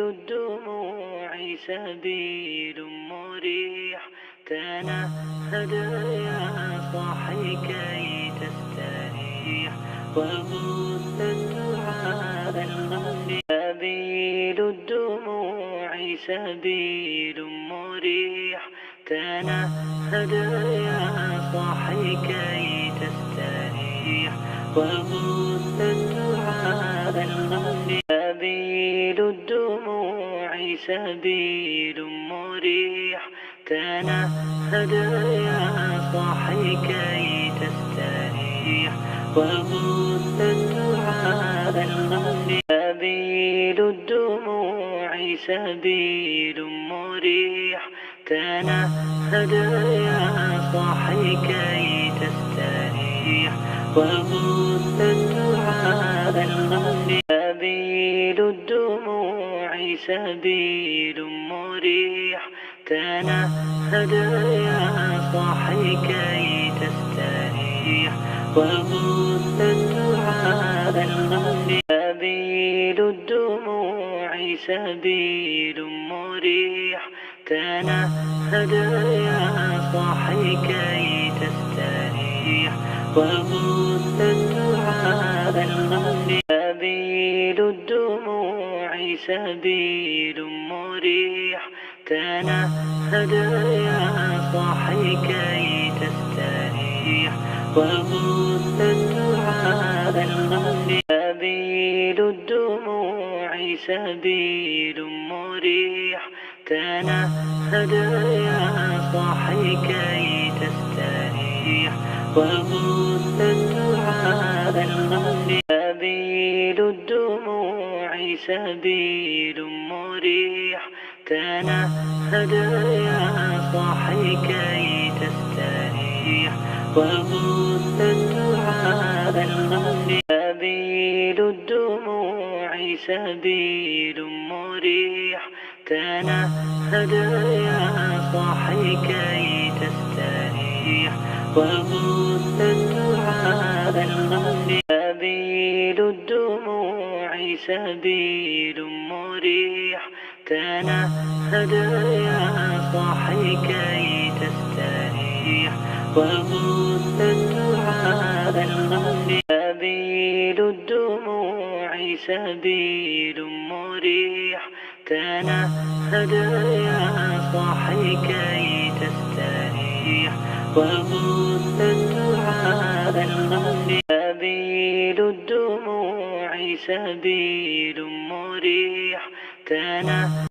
الدموع سبيل مريح، تنهد يا صاحي كي تستريح، وغص الدعاء الخفي. سبيل الدموع سبيل مريح، تنهد يا صاحي كي تستريح، وغص الدعاء الخفي. سبيل الدموع سبيل مريح، تنهد يا صاحي كي تستريح، وغص الدعاء الخفي. سبيل الدموع سبيل مريح، تنهد يا صاحي كي تستريح، وغص الدعاء الخفي. سبيل الدموع سبيل مريح، تنهد يا صاحي كي تستريح، وغص الدعاء الخفي. سبيل الدموع سبيل مريح، تنهد يا صاحي كي تستريح، وغص الدعاء الخفي. سبيل الدموع سبيل مريح، تنهد يا صاحي كي تستريح، وغص الدعاء الخفي. سبيل الدموع سبيل مريح، تنهد يا صاحي كي تستريح، وغص الدعاء الخفي. سبيل الدموع سبيل مريح، تنهد يا صاحي كي تستريح، وغص الدعاء الخفي. سبيل الدموع سبيل مريح، تنهد يا صاحي كي تستريح، وغص الدعاء الخفي. سبيل الدموع سبيل مريح، تنهد يا صاحي كي تستريح، وغص الدعاء الخفي. سبيل الدموع سبيل مريح، تنهد يا صاحي كي تستريح، وغص الدعاء الخفي. سبيل الدموع سبيل مريح، تنهد